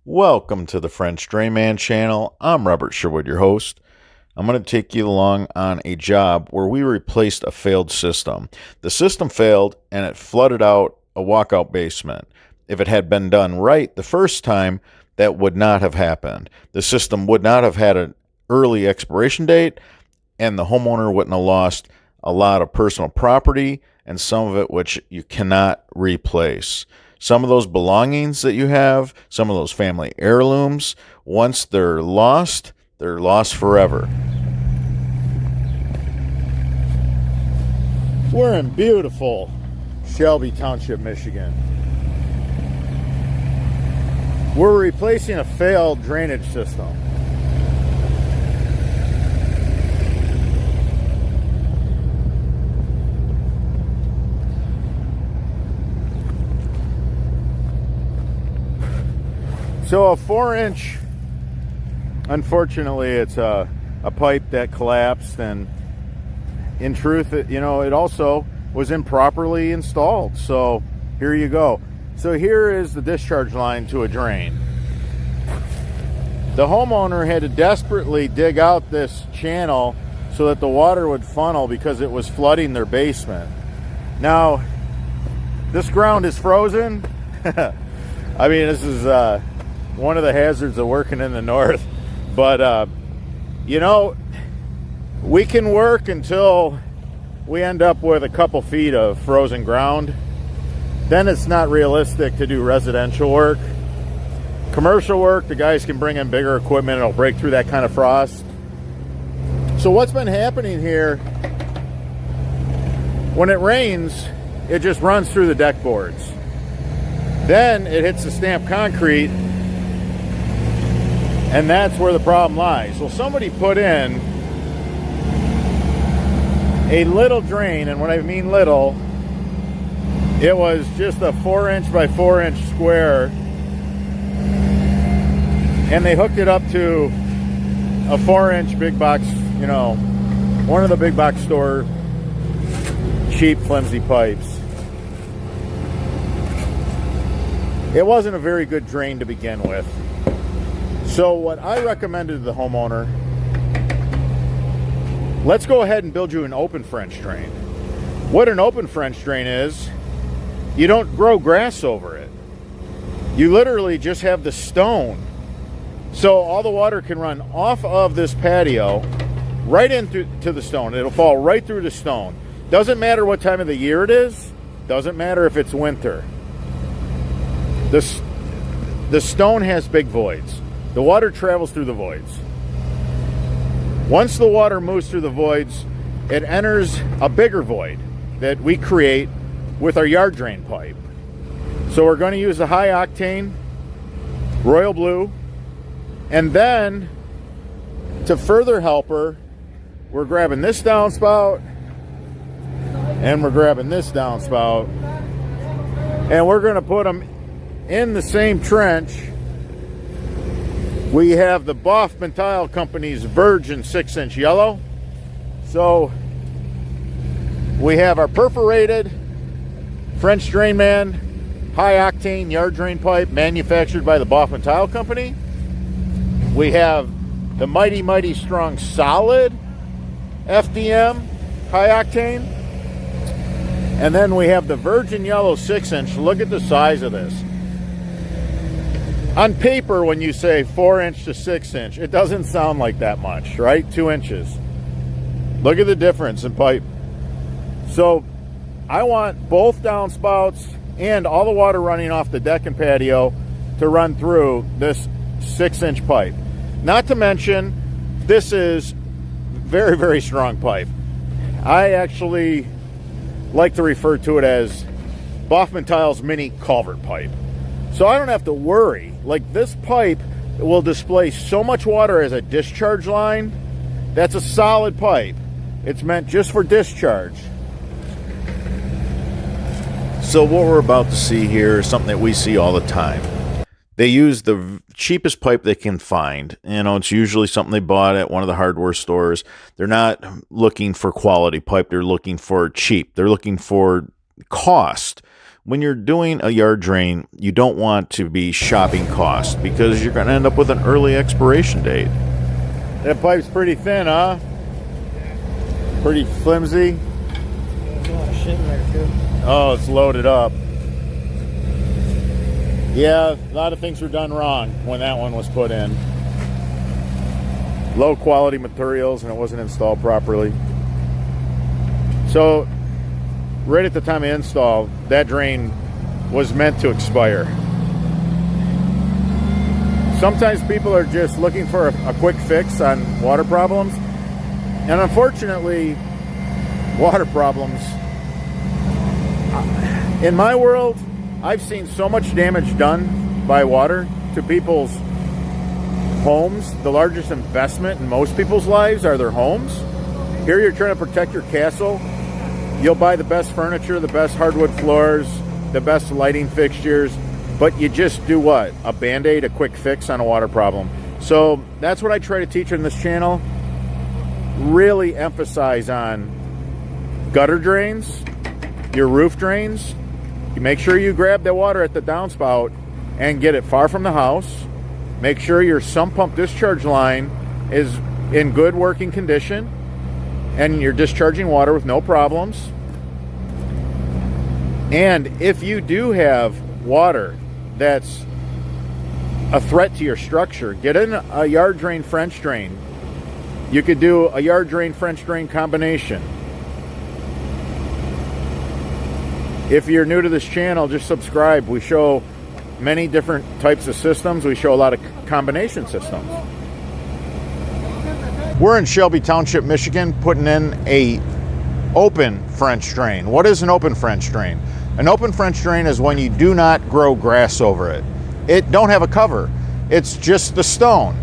Welcome to the French Drain Man channel. I'm Robert Sherwood, your host. I'm going to take you along on a job where we replaced a failed system. The system failed and it flooded out a walkout basement. If it had been done right the first time, that would not have happened. The system would not have had an early expiration date, and the homeowner wouldn't have lost a lot of personal property and some of it which you cannot replace. Some of those belongings that you have, some of those family heirlooms, once they're lost forever. We're in beautiful Shelby Township, Michigan. We're replacing a failed drainage system. So a 4-inch, unfortunately, it's a pipe that collapsed, and in truth, it also was improperly installed. So here you go. So here is the discharge line to a drain. The homeowner had to desperately dig out this channel so that the water would funnel because it was flooding their basement. Now, this ground is frozen. I mean, this is one of the hazards of working in the north, but we can work until we end up with a couple feet of frozen ground. Then it's not realistic to do residential work. Commercial work, the guys can bring in bigger equipment, it'll break through that kind of frost. So what's been happening here, when it rains, it just runs through the deck boards. Then it hits the stamped concrete, and that's where the problem lies. Well, somebody put in a little drain, and when I mean little, it was just a 4-inch by 4-inch square, and they hooked it up to a 4-inch big box, one of the big box store cheap flimsy pipes. It wasn't a very good drain to begin with. So what I recommended to the homeowner, let's go ahead and build you an open French drain. What an open French drain is, you don't grow grass over it. You literally just have the stone. So all the water can run off of this patio right into the stone. It'll fall right through the stone. Doesn't matter what time of the year it is. Doesn't matter if it's winter. The stone has big voids. The water travels through the voids. Once the water moves through the voids, it enters a bigger void that we create with our yard drain pipe. So we're going to use the high octane royal blue, and then to further help her, we're grabbing this downspout and we're grabbing this downspout, and we're going to put them in the same trench. We have the Baughman Tile Company's Virgin 6-inch yellow. So we have our perforated French Drain Man high octane yard drain pipe manufactured by the Baughman Tile Company. We have the mighty strong solid FDM high octane. And then we have the Virgin Yellow 6-inch. Look at the size of this. On paper, when you say 4-inch to 6-inch, it doesn't sound like that much, right? 2 inches. Look at the difference in pipe. So I want both downspouts and all the water running off the deck and patio to run through this 6-inch pipe. Not to mention, this is very strong pipe. I actually like to refer to it as Baughman Tile's mini culvert pipe. So I don't have to worry. Like, this pipe will display so much water as a discharge line. That's a solid pipe. It's meant just for discharge. So what we're about to see here is something that we see all the time. They use the cheapest pipe they can find. It's usually something they bought at one of the hardware stores. They're not looking for quality pipe. They're looking for cheap. They're looking for cost. when you're doing a yard drain, you don't want to be shopping costs because you're going to end up with an early expiration date. That pipe's pretty thin, huh? Pretty flimsy. There's a lot of shit in there too. Oh, it's loaded up. Yeah, a lot of things were done wrong when that one was put in. Low quality materials, and it wasn't installed properly. So, right at the time of install, that drain was meant to expire. Sometimes people are just looking for a quick fix on water problems. And unfortunately, water problems, in my world, I've seen so much damage done by water to people's homes. The largest investment in most people's lives are their homes. Here you're trying to protect your castle. You'll buy the best furniture, the best hardwood floors, the best lighting fixtures, but you just do what? A Band-Aid, a quick fix on a water problem. So that's what I try to teach on this channel. Really emphasize on gutter drains, your roof drains. You make sure you grab the water at the downspout and get it far from the house. Make sure your sump pump discharge line is in good working condition and you're discharging water with no problems. And if you do have water that's a threat to your structure, get in a yard drain French drain. You could do a yard drain French drain combination. If you're new to this channel, just subscribe. We show many different types of systems. We show a lot of combination systems. We're in Shelby Township, Michigan, putting in a open French drain. What is an open French drain? An open French drain is when you do not grow grass over it. It don't have a cover. It's just the stone.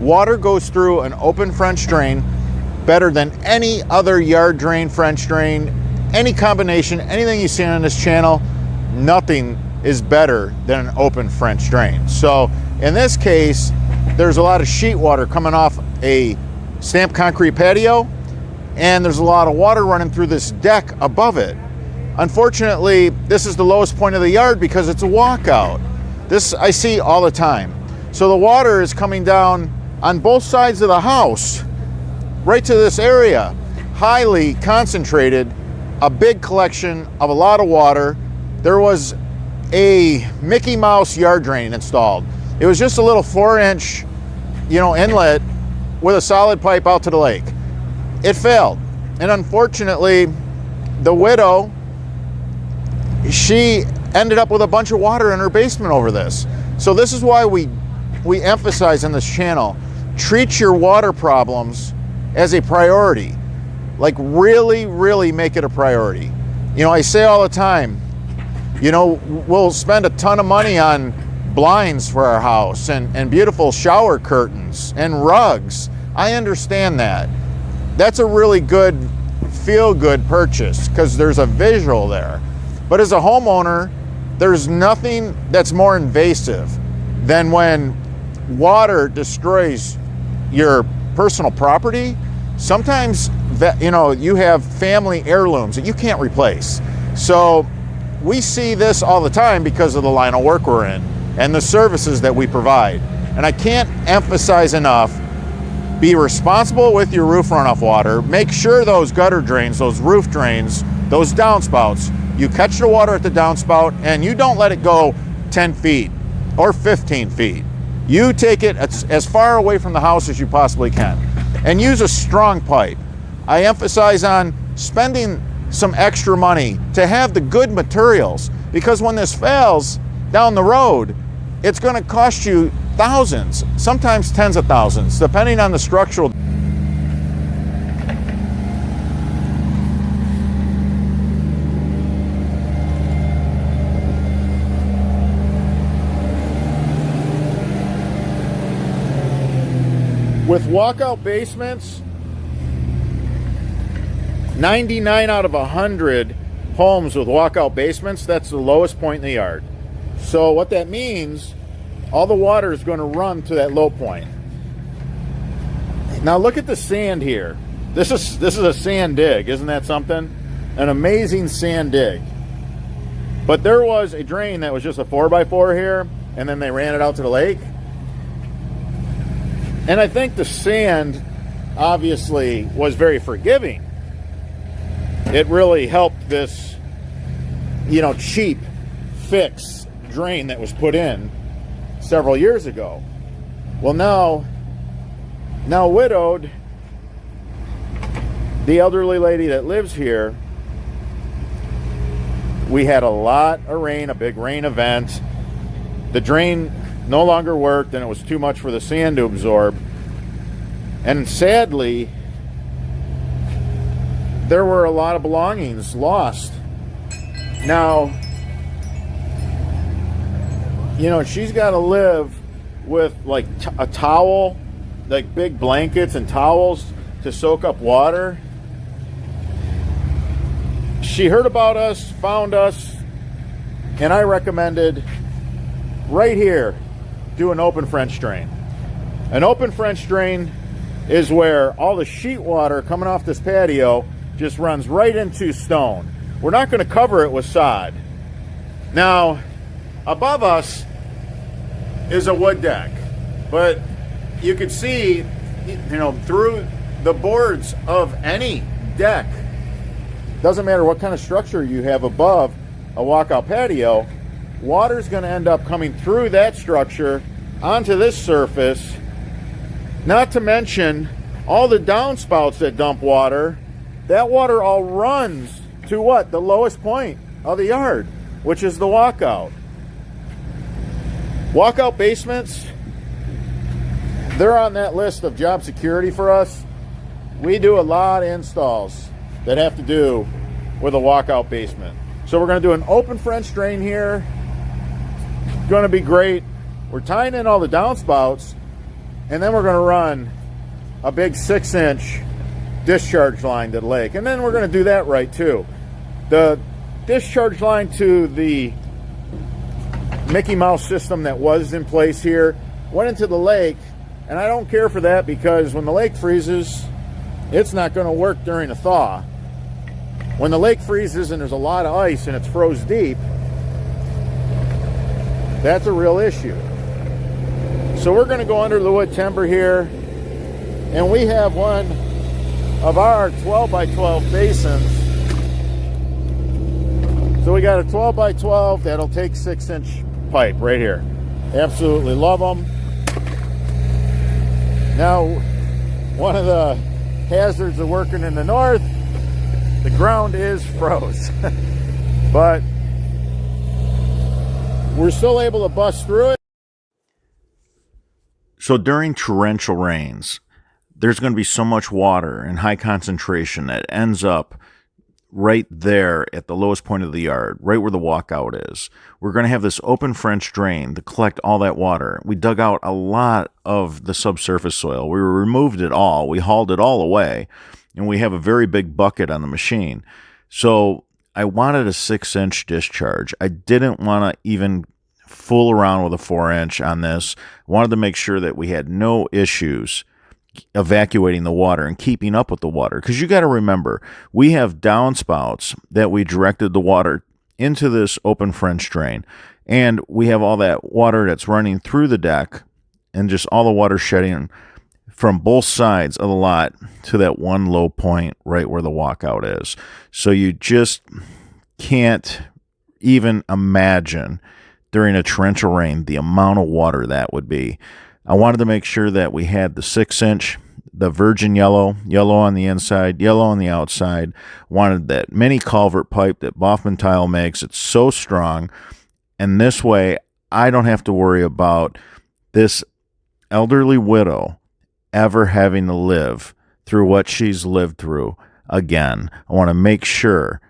Water goes through an open French drain better than any other yard drain, French drain, any combination, anything you see on this channel. Nothing is better than an open French drain. So in this case, there's a lot of sheet water coming off a stamped concrete patio, and there's a lot of water running through this deck above it. Unfortunately, this is the lowest point of the yard because it's a walkout. This I see all the time. So the water is coming down on both sides of the house, right to this area, highly concentrated, a big collection of a lot of water. There was a Mickey Mouse yard drain installed. It was just a little 4-inch, inlet with a solid pipe out to the lake. It failed. And unfortunately, the widow, she ended up with a bunch of water in her basement over this. So this is why we emphasize on this channel, treat your water problems as a priority. Like really, really make it a priority. I say all the time, we'll spend a ton of money on blinds for our house and beautiful shower curtains and rugs. I understand that. That's a really good, feel-good purchase because there's a visual there. But as a homeowner, there's nothing that's more invasive than when water destroys your personal property. Sometimes, you have family heirlooms that you can't replace. So we see this all the time because of the line of work we're in and the services that we provide. And I can't emphasize enough, be responsible with your roof runoff water. Make sure those gutter drains, those roof drains, those downspouts, you catch the water at the downspout and you don't let it go 10 feet or 15 feet. You take it as far away from the house as you possibly can and use a strong pipe. I emphasize on spending some extra money to have the good materials, because when this fails down the road, it's going to cost you thousands, sometimes tens of thousands, depending on the structural. With Walkout Basements, 99 out of 100 homes with walkout basements, that's the lowest point in the yard. So what that means, all the water is going to run to that low point. Now look at the sand here. This is a sand dig, isn't that something? An amazing sand dig. But there was a drain that was just a 4x4 here, and then they ran it out to the lake. And I think the sand obviously was very forgiving. It really helped this, cheap fix drain that was put in several years ago. Well, now widowed, the elderly lady that lives here, we had a lot of rain, a big rain event. The drain no longer worked, and it was too much for the sand to absorb. And sadly, there were a lot of belongings lost. Now, she's got to live with like a towel, like big blankets and towels to soak up water. She heard about us, found us, and I recommended right here do an open French drain. An open French drain is where all the sheet water coming off this patio just runs right into stone. We're not going to cover it with sod. Now, above us is a wood deck, but you can see, through the boards of any deck, doesn't matter what kind of structure you have above a walkout patio, water's going to end up coming through that structure onto this surface. Not to mention all the downspouts that dump water. That water all runs to what? The lowest point of the yard, which is the walkout. Walkout basements, they're on that list of job security for us. We do a lot of installs that have to do with a walkout basement. So we're going to do an open French drain here. It's going to be great. We're tying in all the downspouts, and then we're going to run a big 6-inch discharge line to the lake. And then we're going to do that right too. The discharge line to the Mickey Mouse system that was in place here went into the lake, and I don't care for that because when the lake freezes, it's not going to work during a thaw. When the lake freezes and there's a lot of ice and it's froze deep, that's a real issue. So we're going to go under the wood timber here, and we have one of our 12 by 12 basins. So we got a 12 by 12 that'll take 6-inch pipe right here. Absolutely love them. Now, one of the hazards of working in the north, the ground is froze. But we're still able to bust through it. So during torrential rains, there's going to be so much water in high concentration that ends up right there at the lowest point of the yard, right where the walkout is. We're going to have this open French drain to collect all that water. We dug out a lot of the subsurface soil. We removed it all. We hauled it all away, and we have a very big bucket on the machine. So I wanted a 6-inch discharge. I didn't want to even fool around with a 4-inch on this. I wanted to make sure that we had no issues evacuating the water and keeping up with the water, because you got to remember, we have downspouts that we directed the water into this open French drain, and we have all that water that's running through the deck and just all the water shedding from both sides of the lot to that one low point right where the walkout is. So you just can't even imagine during a torrential rain the amount of water that would be. I wanted to make sure that we had the 6-inch, the virgin yellow on the inside, yellow on the outside. Wanted that mini culvert pipe that Boffman Tile makes. It's so strong. And this way, I don't have to worry about this elderly widow ever having to live through what she's lived through again. I want to make sure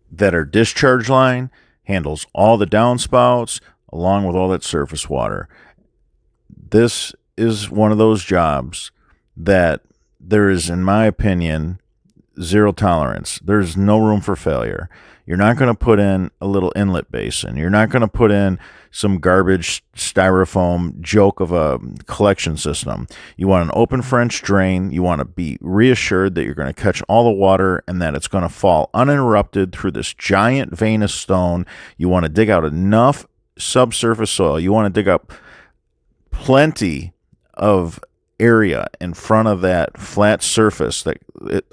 that our discharge line handles all the downspouts along with all that surface water. This is one of those jobs that there is, in my opinion, zero tolerance. There's no room for failure. You're not going to put in a little inlet basin. You're not going to put in some garbage styrofoam joke of a collection system. You want an open French drain. You want to be reassured that you're going to catch all the water and that it's going to fall uninterrupted through this giant vein of stone. You want to dig out enough subsurface soil. You want to dig up plenty of area in front of that flat surface that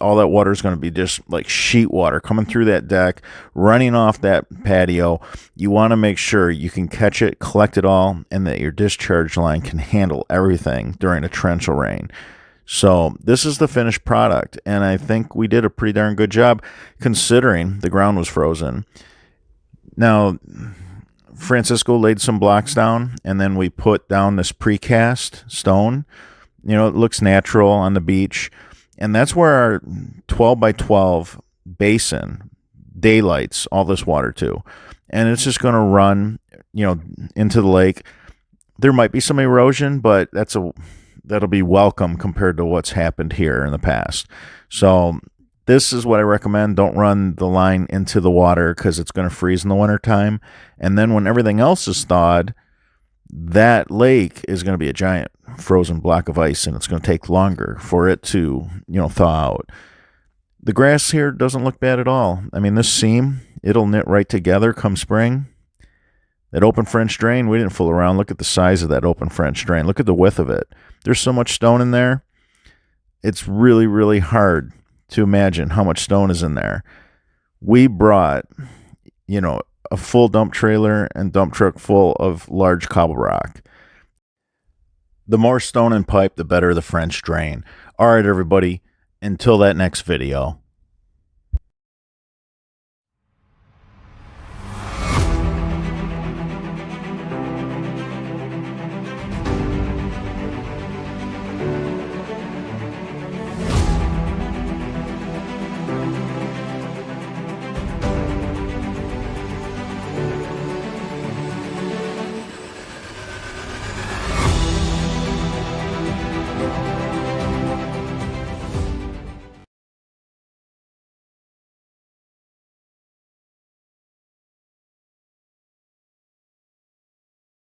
all that water is going to be just like sheet water coming through that deck, running off that patio. You want to make sure you can catch it, collect it all, and that your discharge line can handle everything during a torrential rain. So this is the finished product, and I think we did a pretty darn good job considering the ground was frozen. Now, Francisco laid some blocks down, and then we put down this precast stone. You know, it looks natural on the beach. And that's where our 12 by 12 basin daylights all this water to. And it's just going to run, you know, into the lake. There might be some erosion, but that'll be welcome compared to what's happened here in the past. So this is what I recommend. Don't run the line into the water because it's going to freeze in the wintertime. And then when everything else is thawed, that lake is going to be a giant frozen block of ice, and it's going to take longer for it to, you know, thaw out. The grass here doesn't look bad at all. I mean, this seam, it'll knit right together come spring. That open French drain, we didn't fool around. Look at the size of that open French drain. Look at the width of it. There's so much stone in there. It's really, really hard to imagine how much stone is in there. We brought, you know, a full dump trailer and dump truck full of large cobble rock. The more stone and pipe, the better the French drain. All right, everybody, until that next video.